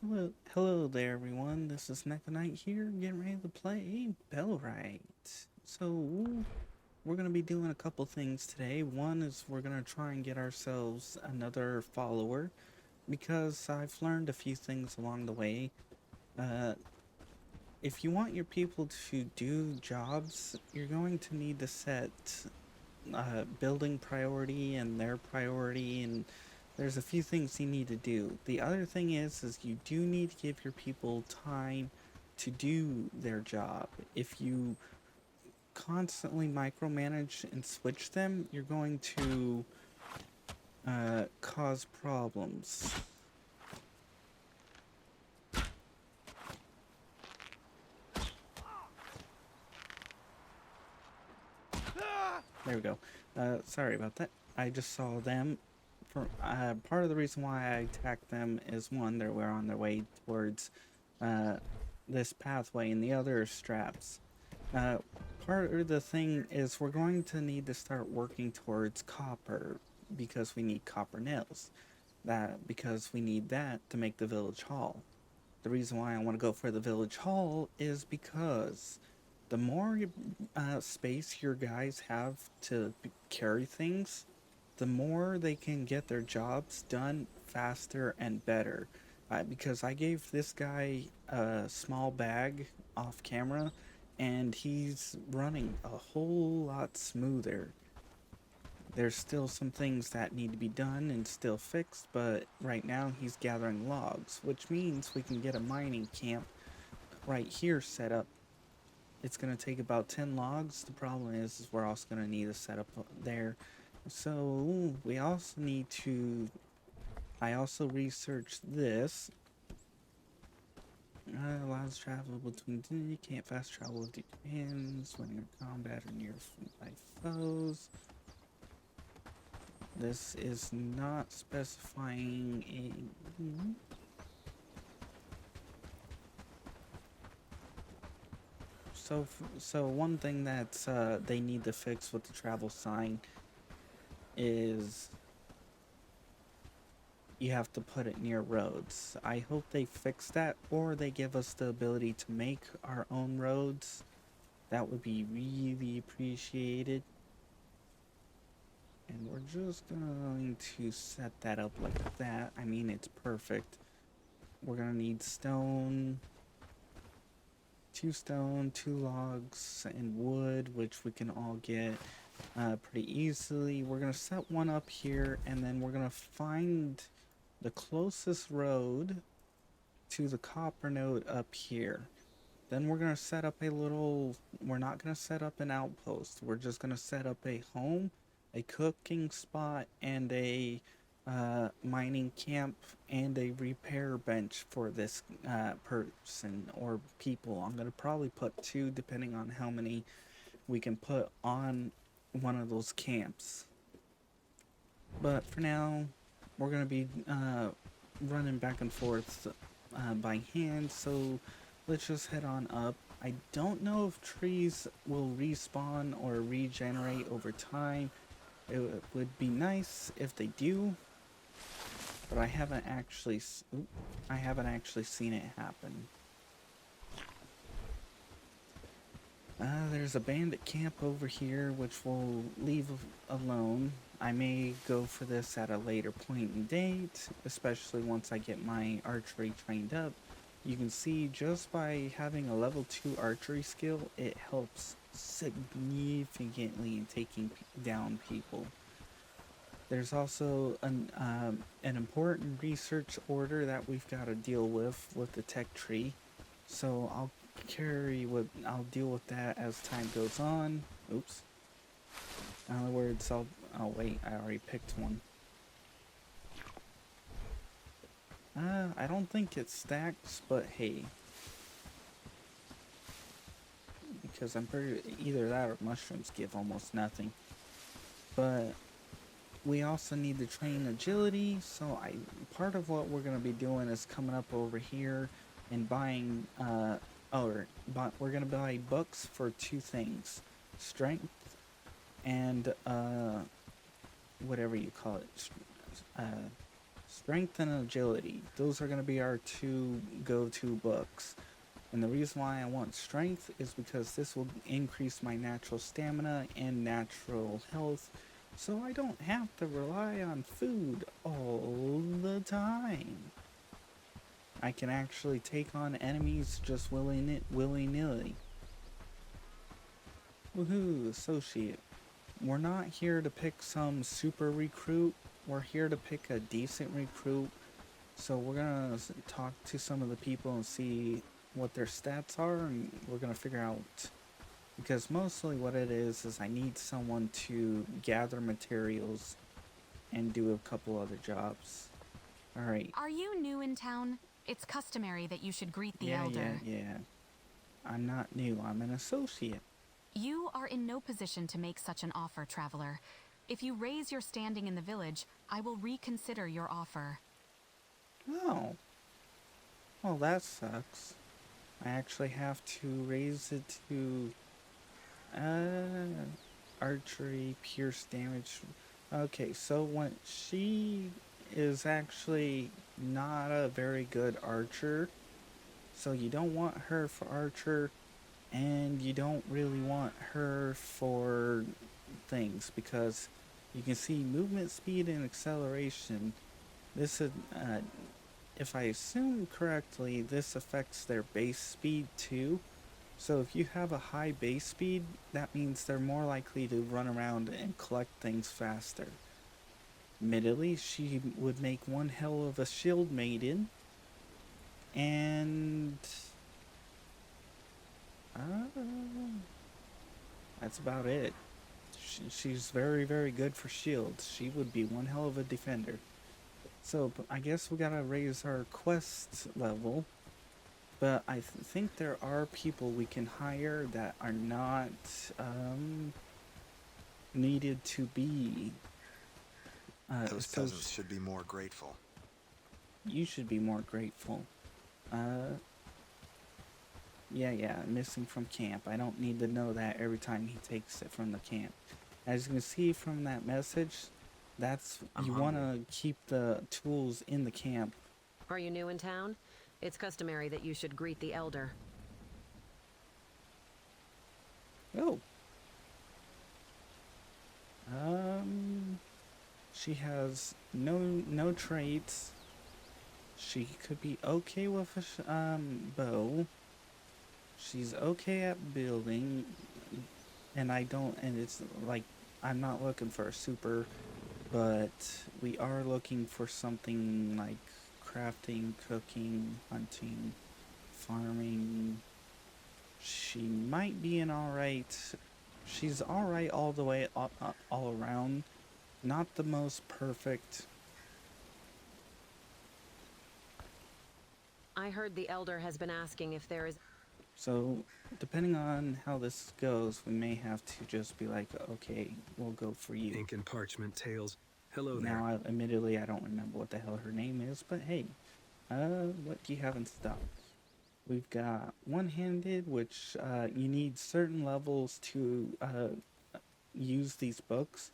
Hello there, everyone. This is Neko here, getting ready to play Bellwright. So, we're going to be doing a couple things today. One is we're going to try and get ourselves another follower because I've learned a few things along the way. Uh, if you want your people to do jobs, you're going to need to set building priority and their priority, and there's a few things you need to do. The other thing is you do need to give your people time to do their job. If you constantly micromanage and switch them, you're going to cause problems. There we go. Sorry about that. I just saw them. For part of the reason why I attacked them is one, they were on their way towards uh, this pathway, and the other is straps. Uh, Part of the thing is we're going to need to start working towards copper because we need copper nails. That because we need that to make the village hall. The reason why I want to go for the village hall is because the more space your guys have to carry things, the more they can get their jobs done faster and better. Because I gave this guy a small bag off camera, and he's running a whole lot smoother. There's still some things that need to be done and still fixed, but right now he's gathering logs, which means we can get a mining camp right here set up. It's going to take about 10 logs. The problem is we're also going to need a setup there. So we also need to. I also researched this. Allows travel between. You can't fast travel with your hands when you're in combat or near by foes. This is not specifying a. So one thing that they need to fix with the travel sign is you have to put it near roads. I hope they fix that, or they give us the ability to make our own roads. That would be really appreciated. And we're just going to set that up like that. I mean, it's perfect. We're gonna need stone, two logs, and wood, which we can all get pretty easily. We're gonna set one up here, and then we're gonna find the closest road to the copper node up here. Then we're gonna set up a little. We're not gonna set up an outpost. We're just gonna set up a home, a cooking spot, and a mining camp, and a repair bench for this person or people. I'm gonna probably put two, depending on how many we can put on one of those camps. But for now, we're gonna be running back and forth by hand, so let's just head on up. I don't know if trees will respawn or regenerate over time. It would be nice if they do, but I haven't actually seen it happen. There's a bandit camp over here, which we'll leave alone. I may go for this at a later point in date, especially once I get my archery trained up. You can see just by having a level 2 archery skill, it helps significantly in taking down people. There's also an important research order that we've got to deal with the tech tree. So I'll deal with that as time goes on. Oops. In other words, oh wait, I already picked one. I don't think it stacks, but hey, because I'm pretty either that or mushrooms give almost nothing. But we also need to train agility, so I part of what we're gonna be doing is coming up over here and buying but we're gonna buy books for two things: strength and whatever you call it, uh, Strength and agility. Those are going to be our two go-to books. And the reason why I want strength is because this will increase my natural stamina and natural health, so I don't have to rely on food all the time. I can actually take on enemies just willy-nilly. Woohoo, associate. We're not here to pick some super recruit. We're here to pick a decent recruit. So we're gonna talk to some of the people and see what their stats are, and we're gonna figure out, because mostly what it is I need someone to gather materials and do a couple other jobs. All right. Are you new in town? It's customary that you should greet the Yeah, elder. yeah. I'm not new. I'm an associate. You are in no position to make such an offer, traveler. If you raise your standing in the village, I will reconsider your offer. Oh. Well, that sucks. I actually have to raise it to archery, pierce damage. Okay, so when she is actually not a very good archer, so you don't want her for archer, and you don't really want her for things, because you can see movement speed and acceleration. This is, if I assume correctly, this affects their base speed too. So if you have a high base speed, that means they're more likely to run around and collect things faster. Admittedly, she would make one hell of a shield maiden, and that's about it. She's very, very good for shields. She would be one hell of a defender. So I guess we gotta raise our quest level. But I think there are people we can hire that are not needed to be. Those peasants should be more grateful. You should be more grateful. Yeah, missing from camp. I don't need to know that every time he takes it from the camp. As you can see from that message, that's you want to keep the tools in the camp. Are you new in town? It's customary that you should greet the elder. Oh. She has no traits. She could be okay with a bow. She's okay at building, and it's like, I'm not looking for a super, but we are looking for something like crafting, cooking, hunting, farming. She might be an alright. She's alright all the way all around. Not the most perfect. I heard the elder has been asking if there is... So, depending on how this goes, we may have to just be like, okay, we'll go for you. Ink and parchment tales. Hello there. Now, admittedly, I don't remember what the hell her name is, but hey, what do you have in stock? We've got one-handed, which you need certain levels to use these books.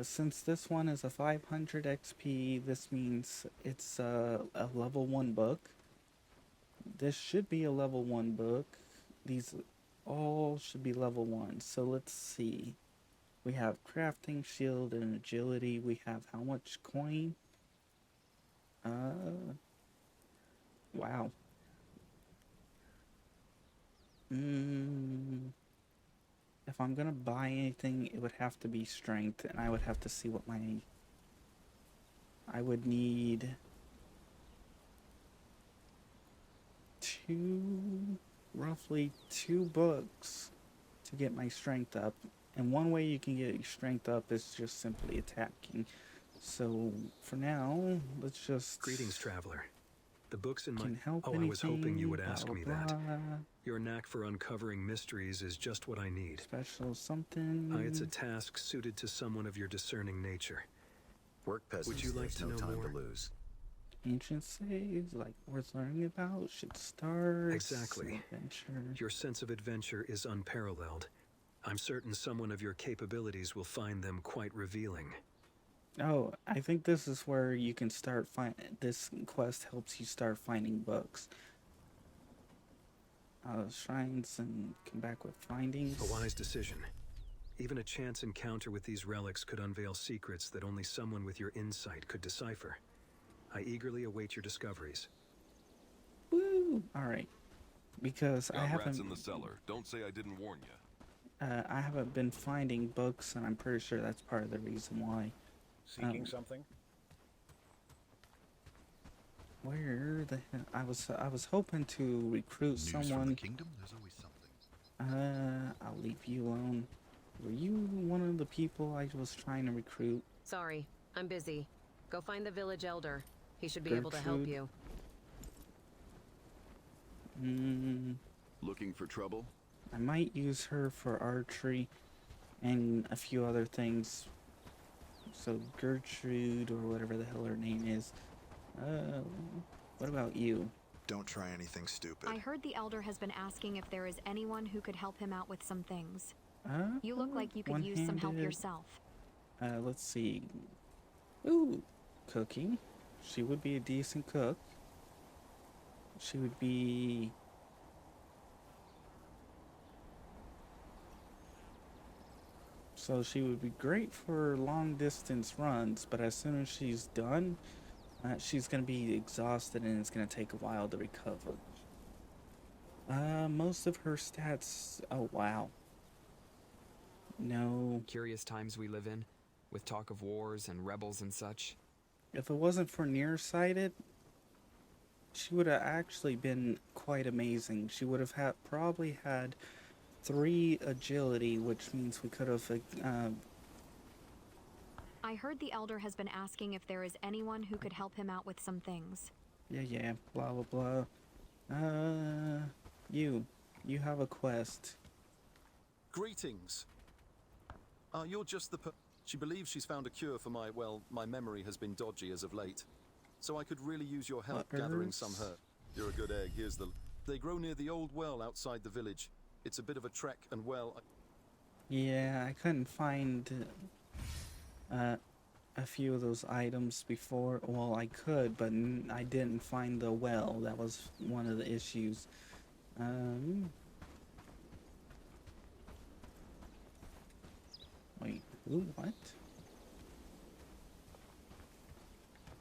Since this one is a 500 XP, this means it's a level 1 book. This should be a level 1 book. These all should be level 1. So let's see. We have crafting, shield, and agility. We have how much coin? Wow. If I'm gonna buy anything, it would have to be strength, and I would have to see what I would need roughly two books to get my strength up. And one way you can get your strength up is just simply attacking. So for now, let's just... Greetings, traveler. The books in my... I was hoping you would ask me that. Blah. Your knack for uncovering mysteries is just what I need. Special something. It's a task suited to someone of your discerning nature. Work peasants, Would you like there's to no know time more? to lose. Ancient saves, like worth learning about, should start. Exactly. Adventure. Your sense of adventure is unparalleled. I'm certain someone of your capabilities will find them quite revealing. Oh, I think this is where you can start find. This quest helps you start finding books. Shrines and come back with findings. A wise decision. Even a chance encounter with these relics could unveil secrets that only someone with your insight could decipher. I eagerly await your discoveries. Woo! All right, because I Got haven't. rats in the cellar. Don't say I didn't warn you. I haven't been finding books, and I'm pretty sure that's part of the reason why. Seeking something? Where the hell? I was hoping to recruit News from the someone. kingdom? There's always something. I'll leave you alone. Were you one of the people I was trying to recruit? Sorry, I'm busy. Go find the village elder. He should be able to help Gertrude? you. Looking for trouble? I might use her for archery and a few other things. So Gertrude, or whatever the hell her name is. What about you? Don't try anything stupid. I heard the elder has been asking if there is anyone who could help him out with some things. You look like you could use some help one-handed. yourself. Let's see. Ooh, cooking. She would be a decent cook. She would be... So she would be great for long distance runs, but as soon as she's done, she's going to be exhausted and it's going to take a while to recover. Most of her stats... Oh, wow. No. Curious times we live in, with talk of wars and rebels and such. If it wasn't for nearsighted, she would have actually been quite amazing. She would have probably had 3 agility, which means we could have... I heard the elder has been asking if there is anyone who could help him out with some things. yeah, blah, blah, blah. You have a quest. Greetings. You're just the She believes she's found a cure for my memory has been dodgy as of late. So I could really use your help gathering some herb. You're a good egg. Here's the... They grow near the old well outside the village. It's a bit of a trek and Yeah, I couldn't find a few of those items before. Well, I could, but I didn't find the well. That was one of the issues. Wait, who? What?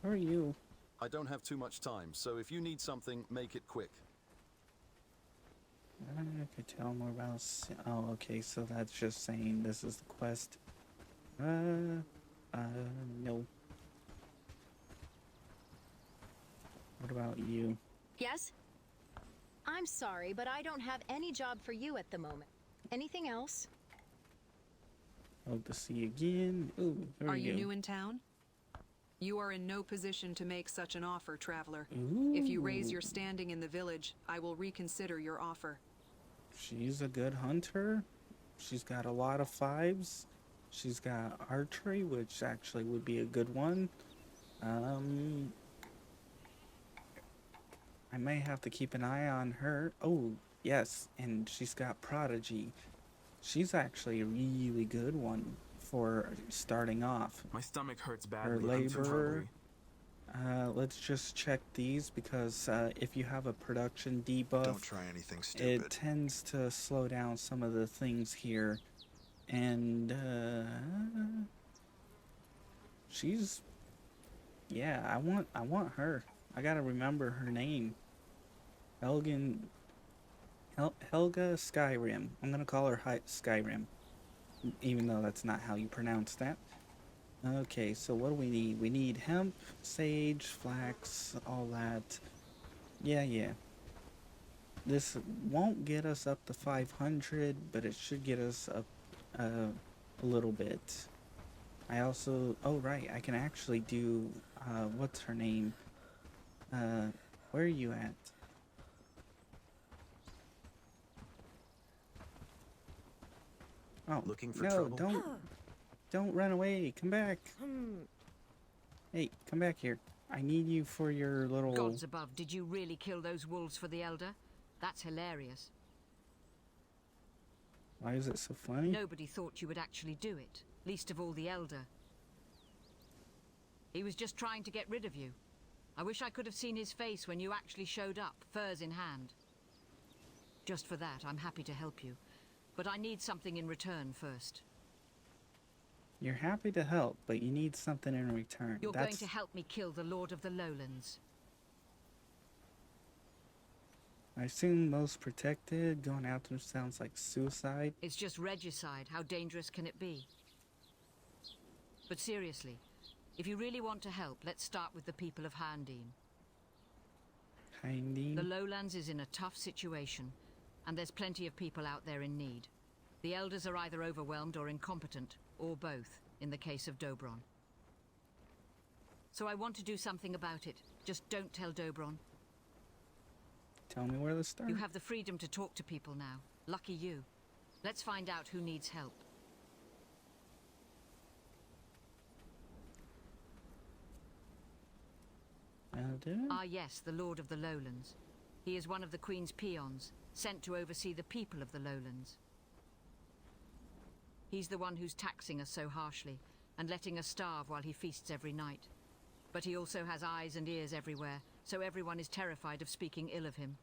Who are you? I don't have too much time, so if you need something, make it quick. I could tell more about... Oh, okay, so that's just saying this is the quest. No. What about you? Yes? I'm sorry, but I don't have any job for you at the moment. Anything else? Hope to see you again. Ooh, there Are we you go. new in town? You are in no position to make such an offer, traveler. Ooh. If you raise your standing in the village, I will reconsider your offer. She's a good hunter. She's got a lot of 5s. She's got archery, which actually would be a good one. I may have to keep an eye on her. Oh, yes, and she's got prodigy. She's actually a really good one for starting off. My stomach hurts Her badly. I'm too laborer. hungry. Let's just check these because if you have a production debuff, Don't try anything stupid. it tends to slow down some of the things here. And she's... Yeah, I want her. I gotta remember her name. Helga Skyrim. I'm gonna call her Skyrim, even though that's not how you pronounce that. Okay, so what do we need? We need hemp, sage, flax, all that. Yeah. This won't get us up to 500, but it should get us up a little bit. I also... Oh, right, I can actually do... what's her name? Where are you at? Oh, Looking for no, trouble? don't run away. Come back. Hey, come back here. I need you for your little... Gods above, did you really kill those wolves for the elder? That's hilarious. Why is it so funny? Nobody thought you would actually do it, least of all the elder. He was just trying to get rid of you. I wish I could have seen his face when you actually showed up, furs in hand. Just for that, I'm happy to help you. But I need something in return first. You're happy to help, but you need something in return. You're going to help me kill the Lord of the Lowlands. I assume most protected. Going after him sounds like suicide. It's just regicide. How dangerous can it be? But seriously, if you really want to help, let's start with the people of haerndean. Haerndean? The Lowlands is in a tough situation, and there's plenty of people out there in need. The elders are either overwhelmed or incompetent, or both, in the case of Dobron. So I want to do something about it. Just don't tell Dobron. Tell me where to start. You have the freedom to talk to people now. Lucky you. Let's find out who needs help. Ah yes, the Lord of the Lowlands. He is one of the Queen's peons, sent to oversee the people of the Lowlands. He's the one who's taxing us so harshly, and letting us starve while he feasts every night. But he also has eyes and ears everywhere, so everyone is terrified of speaking ill of him.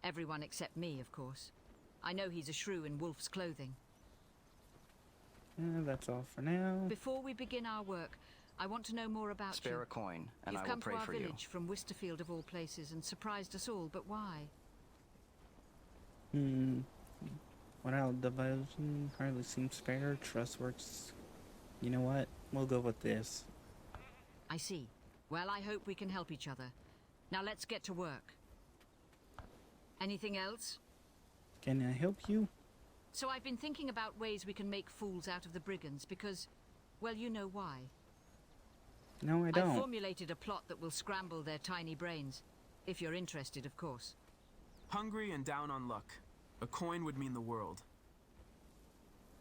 Everyone except me, of course. I know he's a shrew in wolf's clothing. That's all for now. Before we begin our work, I want to know more about you. Spare a coin, and I will pray for you. You've come to our village from Westerfield of all places and surprised us all, but why? Without devotion, hardly seems fair. Trust works. You know what? We'll go with this. I see. Well, I hope we can help each other. Now let's get to work. Anything else? Can I help you? So I've been thinking about ways we can make fools out of the brigands because, well, you know why. No, I don't. I've formulated a plot that will scramble their tiny brains. If you're interested, of course. Hungry and down on luck. A coin would mean the world.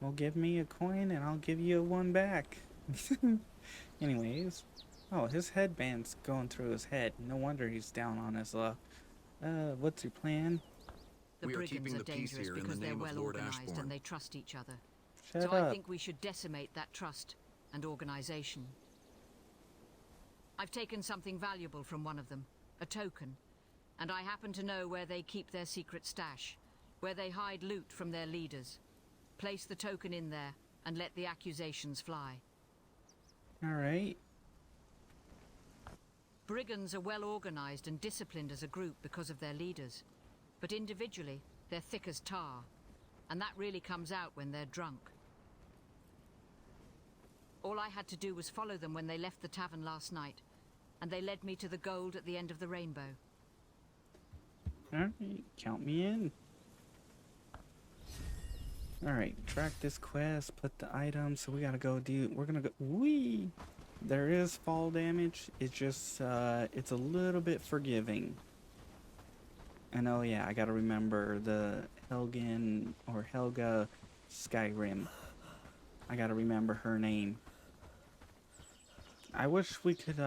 Well, give me a coin and I'll give you one back. Anyways. Oh, his headband's going through his head. No wonder he's down on his luck. What's your plan? The we are brigands keeping are the peace dangerous here in the because they're name of well Lord organized Ashbourne. and they trust each other. Shut so up. I think we should decimate that trust and organization. I've taken something valuable from one of them, a token, and I happen to know where they keep their secret stash, where they hide loot from their leaders. Place the token in there and let the accusations fly. All right. Brigands are well organized and disciplined as a group because of their leaders, but individually they're thick as tar, and that really comes out when they're drunk. All I had to do was follow them when they left the tavern last night, and they led me to the gold at the end of the rainbow. Alright, count me in. Alright, track this quest, put the items, so we gotta go do, we're gonna go, whee! There is fall damage, it's just, it's a little bit forgiving. And oh yeah, I gotta remember the Helgen, or Helga Skyrim. I gotta remember her name. I wish we could,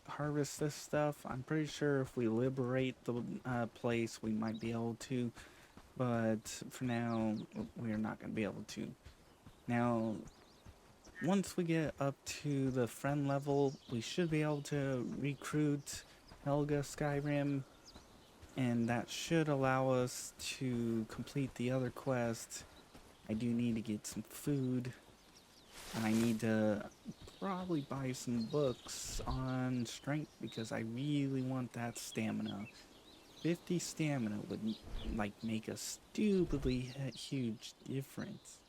harvest this stuff. I'm pretty sure if we liberate the place, we might be able to. But for now, we're not going to be able to. Now, once we get up to the friend level, we should be able to recruit Helga Skyrim. And that should allow us to complete the other quest. I do need to get some food. And I need to probably buy some books on strength because I really want that stamina. 50 stamina would like make a stupidly huge difference.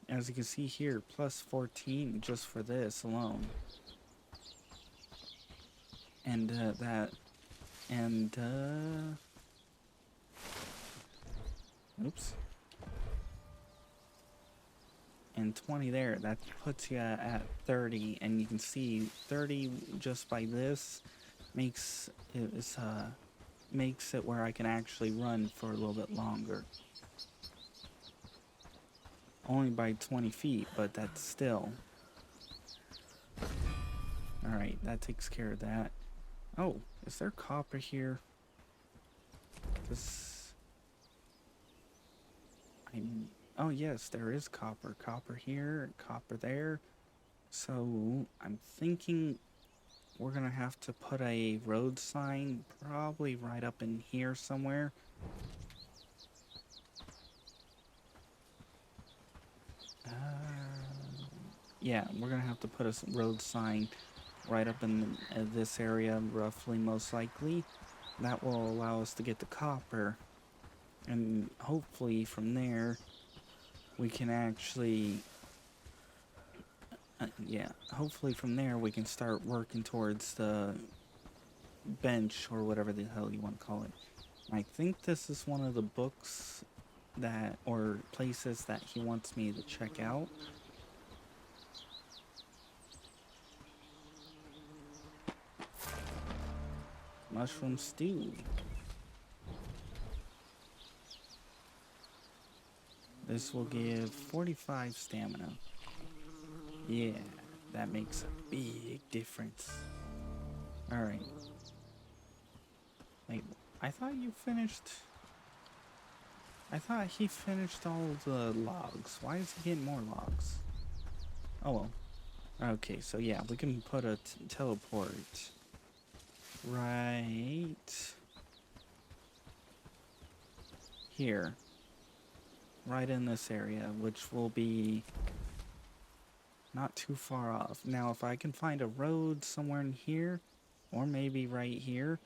As you can see here, plus 14 just for this alone. And oops. And 20 there, that puts you at 30, and you can see 30 just by this makes it where I can actually run for a little bit longer. Only by 20 feet, but that's still. Alright, that takes care of that. Oh, is there copper here? Oh yes, there is copper. Copper here, copper there. So I'm thinking we're gonna have to put a road sign probably right up in here somewhere. Yeah, we're gonna have to put a road sign right up in this area, roughly, most likely. That will allow us to get the copper, and hopefully from there we can actually hopefully from there we can start working towards the bench, or whatever the hell you want to call it. I think this is one of the books that, or places that he wants me to check out. Mushroom stew. This will give 45 stamina. Yeah, that makes a big difference. Alright. Wait, I thought you finished... I thought he finished all the logs. Why is he getting more logs? Oh well. Okay, so yeah, we can put a teleport right here. Right in this area, which will be not too far off. Now, if I can find a road somewhere in here, or maybe right here,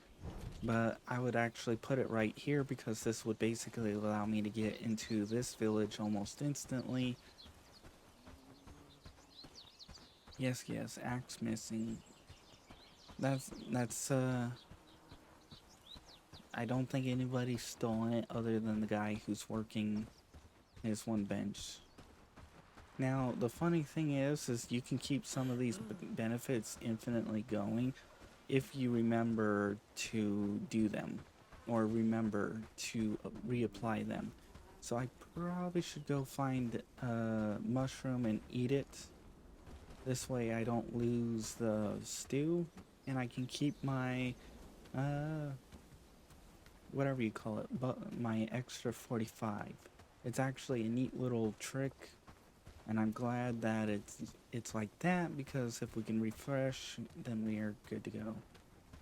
but I would actually put it right here because this would basically allow me to get into this village almost instantly. Yes, axe missing. That's I don't think anybody's stolen it other than the guy who's working his one bench. Now, the funny thing is you can keep some of these benefits infinitely going if you remember to do them, or remember to reapply them. So I probably should go find a mushroom and eat it. This way I don't lose the stew, and I can keep my, whatever you call it, but my extra 45. It's actually a neat little trick, and I'm glad that it's like that, because if we can refresh, then we are good to go.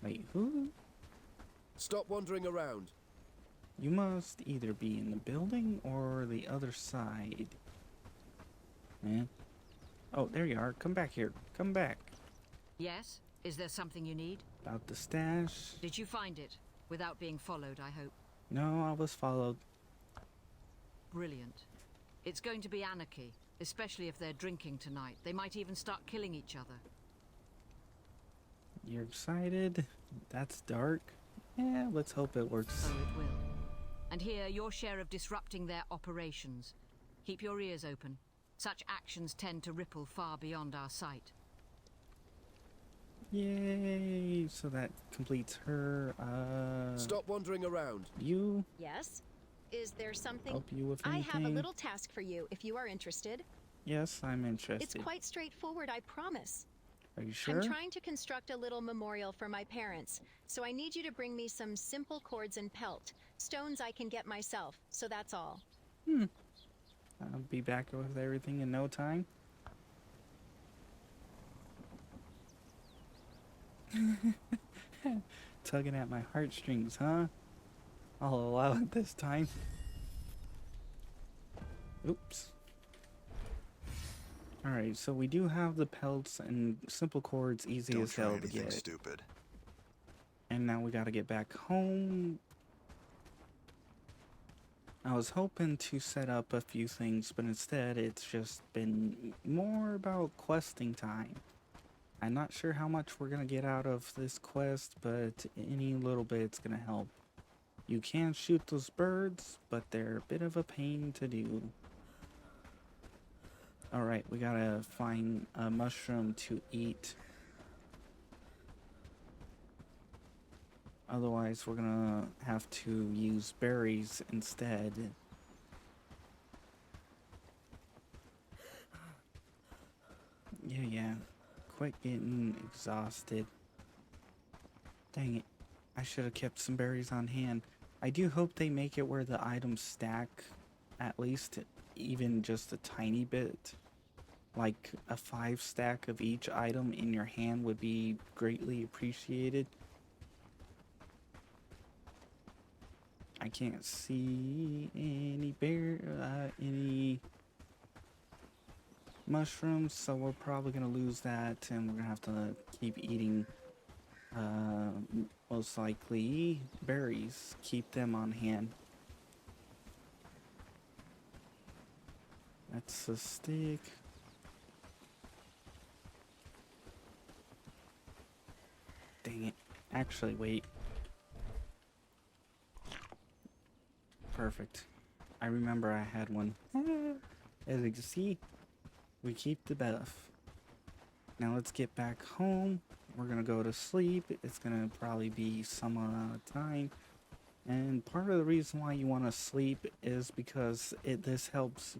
Wait, who? Stop wandering around. You must either be in the building or the other side. Man. Oh, there you are. Come back here. Come back. Yes? Is there something you need? About the stash. Did you find it? Without being followed, I hope. No, I was followed. Brilliant. It's going to be anarchy, especially if they're drinking tonight. They might even start killing each other. You're excited? That's dark. Yeah, let's hope it works. So it will. And here, your share of disrupting their operations. Keep your ears open. Such actions tend to ripple far beyond our sight. Yay! So that completes her, Stop wandering around. You? Yes? Is there something? Help you with I anything? have a little task for you, if you are interested. Yes, I'm interested. It's quite straightforward, I promise. Are you sure? I'm trying to construct a little memorial for my parents, so I need you to bring me some simple cords and pelt. Stones I can get myself, so that's all. I'll be back with everything in no time. Tugging at my heartstrings, huh? I'll allow it this time. Oops. Alright, so we do have the pelts and simple cords, easy as hell to get. Stupid. And now we gotta get back home. I was hoping to set up a few things, but instead it's just been more about questing time. I'm not sure how much we're gonna get out of this quest, but any little bit's gonna help. You can shoot those birds, but they're a bit of a pain to do. Alright, we gotta find a mushroom to eat. Otherwise, we're gonna have to use berries instead. Yeah. Quit getting exhausted. Dang it. I should have kept some berries on hand. I do hope they make it where the items stack, at least even just a tiny bit. like a 5 stack of each item in your hand would be greatly appreciated. I can't see any any mushrooms, so we're probably gonna lose that, and we're gonna have to keep eating most likely berries. Keep them on hand. That's a stick. Dang it. Actually, wait. Perfect. I remember I had one. As you can see, we keep the buff. Now let's get back home. We're gonna go to sleep. It's gonna probably be some amount of time. And part of the reason why you want to sleep is because this helps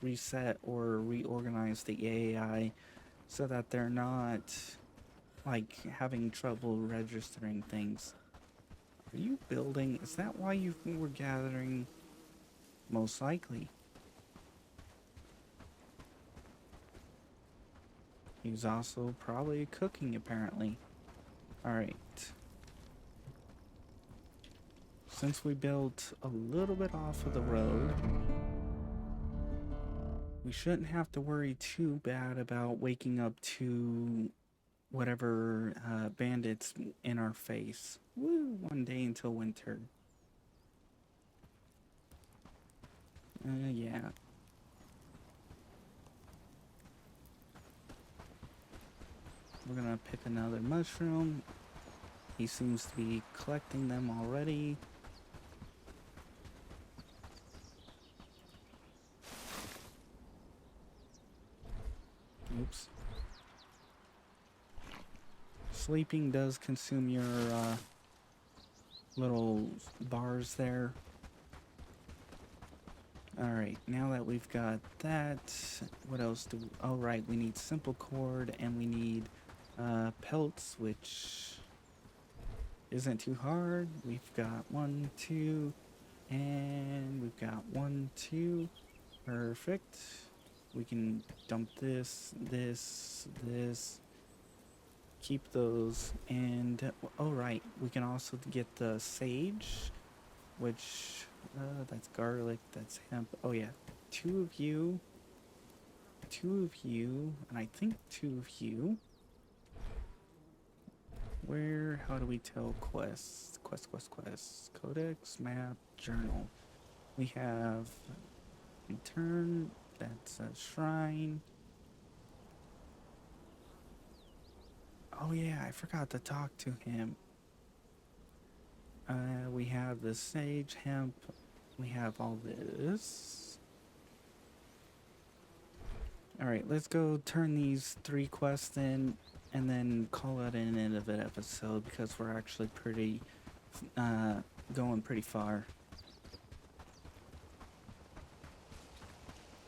reset or reorganize the AI so that they're not like having trouble registering things. Are you building? Is that why you were gathering? Most likely. He's also probably cooking, apparently. Alright. Since we built a little bit off of the road, we shouldn't have to worry too bad about waking up to whatever bandits in our face. Woo! One day until winter. Yeah. We're gonna pick another mushroom. He seems to be collecting them already. Oops. Sleeping does consume your little bars there. Alright, now that we've got that, what else do we... Oh, right, we need simple cord and we need pelts, which isn't too hard. We've got 1, 2, and we've got 1, 2. Perfect. We can dump this, keep those, and oh right, we can also get the sage, which that's garlic, that's hemp. Oh yeah, two of you, and I think 2 of you. Where? How do we tell quests? Quest. Codex, map, journal. We have return. That's a shrine. Oh yeah, I forgot to talk to him. We have the sage, hemp. We have all this. Alright, let's go turn these 3 quests in and then call it an end of the episode because we're actually pretty, going pretty far.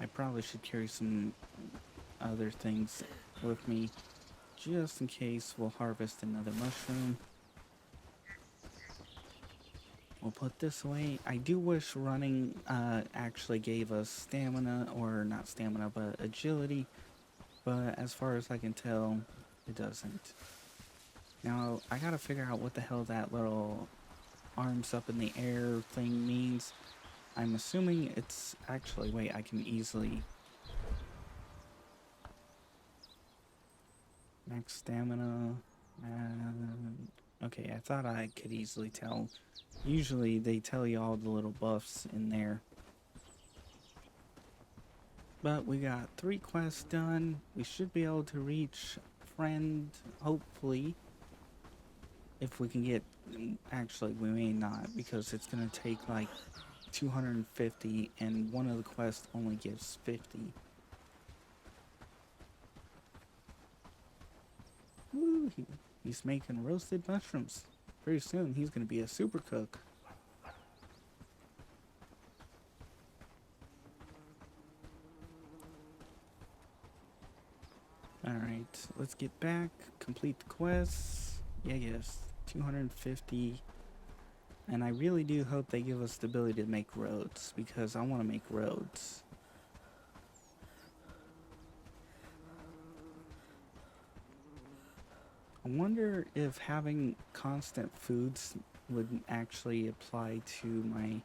I probably should carry some other things with me just in case we'll harvest another mushroom. We'll put this away. I do wish running actually gave us stamina, or not stamina, but agility. But as far as I can tell, it doesn't. Now, I gotta figure out what the hell that little arms up in the air thing means. I'm assuming it's actually, wait, I can easily... Max stamina. Okay, I thought I could easily tell. Usually they tell you all the little buffs in there. But we got 3 quests done. We should be able to reach friend, hopefully. If we can get... Actually, we may not, because it's going to take like 250, and one of the quests only gives 50. Woo, he's making roasted mushrooms. Pretty soon he's going to be a super cook. Alright, let's get back, complete the quests. Yeah, yes, 250. And I really do hope they give us the ability to make roads, because I want to make roads. I wonder if having constant foods would actually apply to my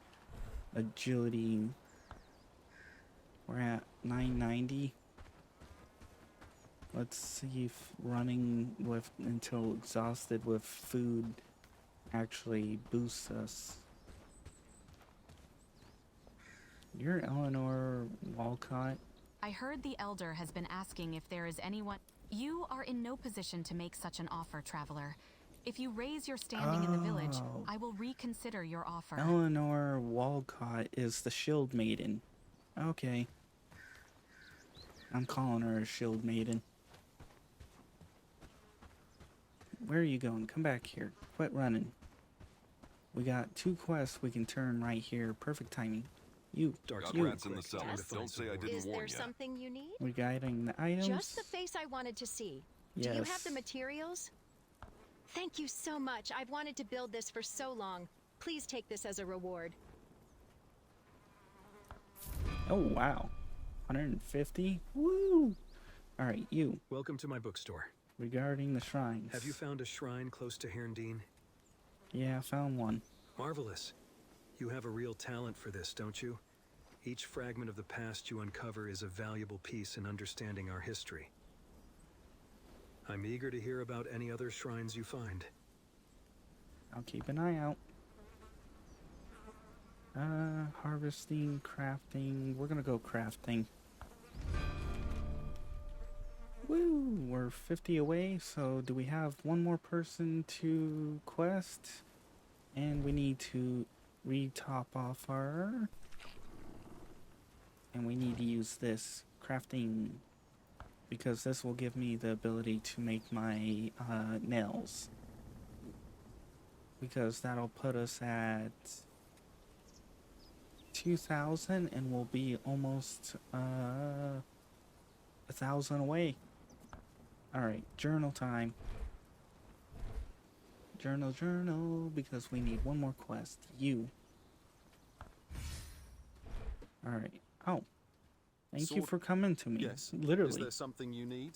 agility. We're at 990. Let's see if running with until exhausted with food actually boosts us. You're Eleanor Walcott. I heard the Elder has been asking if there is anyone. You are in no position to make such an offer, traveler. If you raise your standing in the village, I will reconsider your offer. Eleanor Walcott is the Shield Maiden. Okay. I'm calling her a Shield Maiden. Where are you going? Come back here. Quit running. We got 2 quests we can turn right here. Perfect timing. You. Got you. rats in the cellar. Don't say I didn't Is warn there you. something you need? We're guiding the items. Just the face I wanted to see. Yes. Do you have the materials? Thank you so much. I've wanted to build this for so long. Please take this as a reward. Oh, wow. 150? Woo! Alright, you. Welcome to my bookstore. Regarding the shrines. Have you found a shrine close to haerndean? Yeah, I found one. Marvelous. You have a real talent for this, don't you? Each fragment of the past you uncover is a valuable piece in understanding our history. I'm eager to hear about any other shrines you find. I'll keep an eye out. Harvesting, crafting. We're gonna go crafting. Woo! We're 50 away, so do we have one more person to quest? And we need to re-top off our... And we need to use this crafting, because this will give me the ability to make my nails. Because that'll put us at 2,000 and we'll be almost 1,000 away. Alright, journal time. Journal, because we need one more quest. You. Alright. Oh. Thank you for coming to me. Yes. Literally. Is there something you need?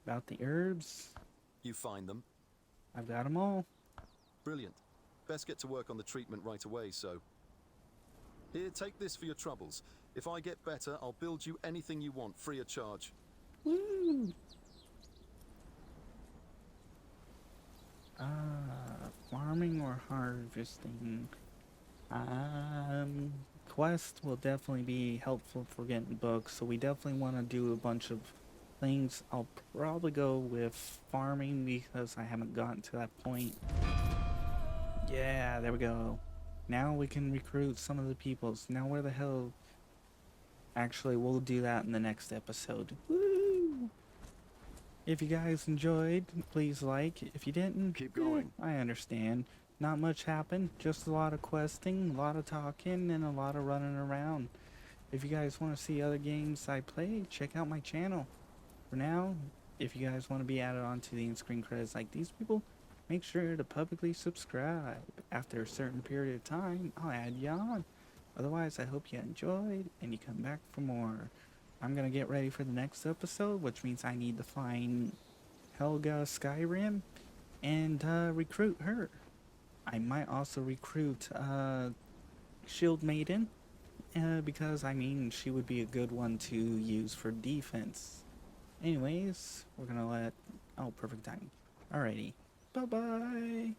About the herbs. You find them. I've got them all. Brilliant. Best get to work on the treatment right away, so... Here, take this for your troubles. If I get better, I'll build you anything you want, free of charge. Woo! Farming or harvesting? Quest will definitely be helpful for getting books, so we definitely want to do a bunch of things. I'll probably go with farming because I haven't gotten to that point. Yeah, there we go. Now we can recruit some of the peoples. Now where the hell... Actually, we'll do that in the next episode. Woo! If you guys enjoyed, please like. If you didn't, keep going. I understand. Not much happened. Just a lot of questing, a lot of talking, and a lot of running around. If you guys want to see other games I play, check out my channel. For now, if you guys want to be added onto the in-screen credits like these people, make sure to publicly subscribe. After a certain period of time, I'll add you on. Otherwise, I hope you enjoyed and you come back for more. I'm gonna get ready for the next episode, which means I need to find Helga Skyrim and recruit her. I might also recruit Shield Maiden because I mean she would be a good one to use for defense. Anyways, we're gonna let... Oh, perfect timing. Alrighty. Bye-bye.